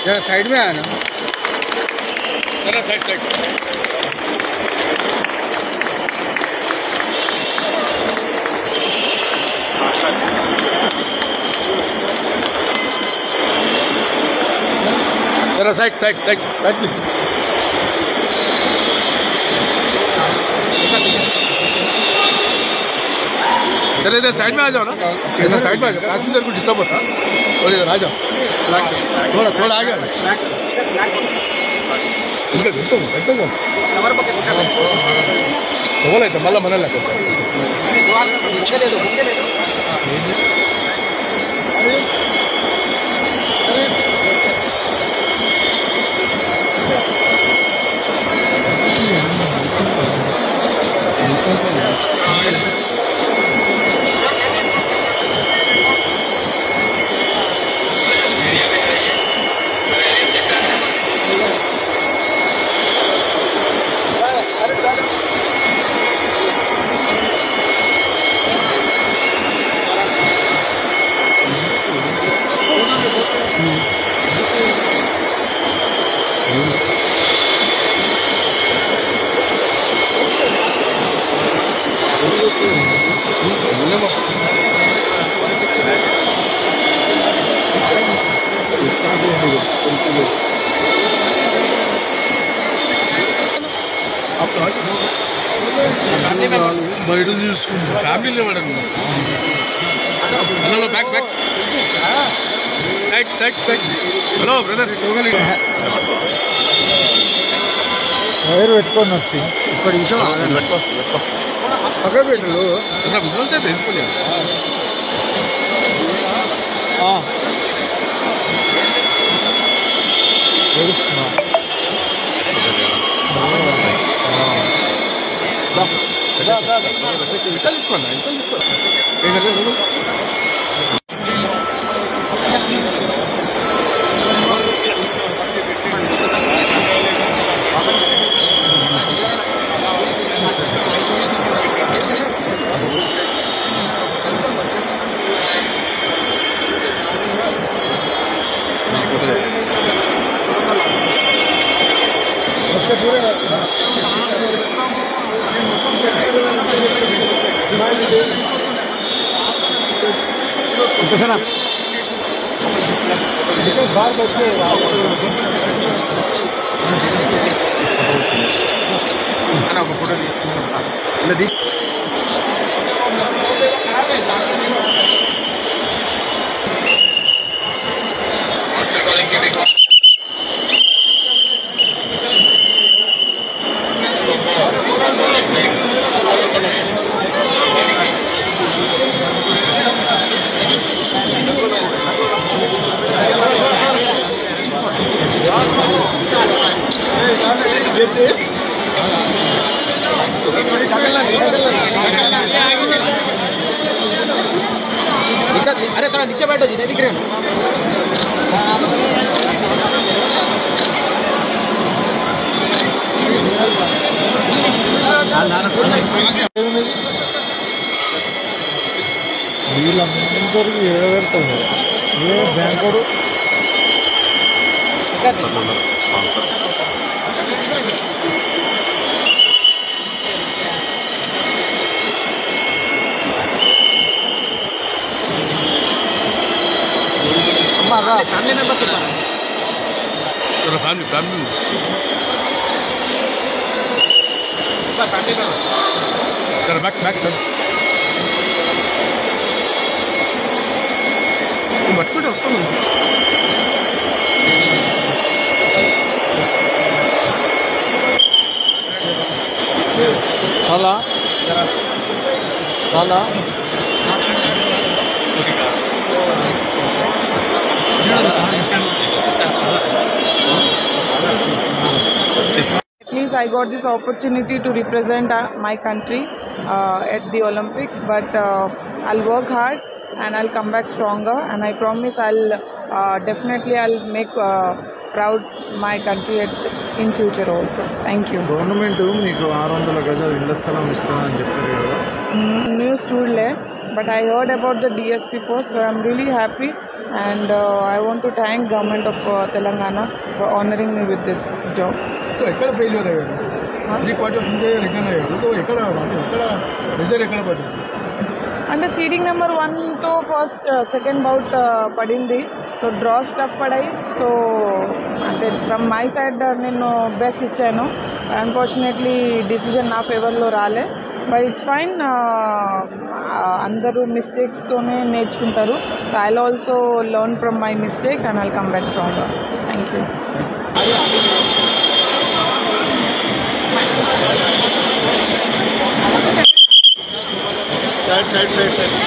जरा साइड में आया ना, जरा साइड साइड जरा side side side side please. इधर इधर साइड में आ जाओ ना, ऐसा साइड में आ जाओ, पैसेंजर को डिस्टर्ब होता। और इधर आ जाओ, थोड़ा थोड़ा आ जाओ। बोलायचं मला म्हणायला బయట చూసుకుంటాం ఫ్యామిలీలో పడదు hello back back side side side hello brother wire పెట్టుకొని వచ్చి ఇక్కడ విషయం పక్క పెట్టు విజువల్స్ అయితే వేసుకోలేదు తెలుస్తున్నా ఇంకా తీసుకోండి ఇంకా తీసుకోండి ना बाहर बच्चे फोटो दी अरे थोड़ा नीचे बैठो जी, नहीं दिख रहे వీళ్ళందరూ ఏడబెడతారు ఏ బ్యాంకుడు family members family family back back sir పట్టుకుంటే వస్తాను చాలా చాలా At least I got this opportunity to represent my country at the Olympics, but I'll work hard and I'll come back stronger, and I promise I'll definitely I'll make proud my country in future also. Thank you. Government మీకు 600 గజాలు ఇళ్ల స్థలం ఇస్తామని చెప్పారు కదా, news చూడలే, but I heard about the DSP post, so I'm really happy, and I want to thank government of Telangana for honoring me with this job. So ఎక్కడ failure అయ్యారు 3 quarters ఉంటే రిటర్న్ అయ్యారు సో ఎక్కడ result ఎక్కడ పడ్డారు అంటే seeding number 1తో first second bout పడింది సో డ్రా స్టఫ్ పడాయి సో అంటే ఫ్రమ్ మై సైడ్ నేను బెస్ట్ ఇచ్చాను అన్ఫార్చునేట్లీ డిసిజన్ నా ఫేవర్లో రాలే బట్ ఇట్స్ ఫైన్ అందరూ మిస్టేక్స్తోనే నేర్చుకుంటారు so I will also learn from my mistakes and I'll come back stronger thank you side.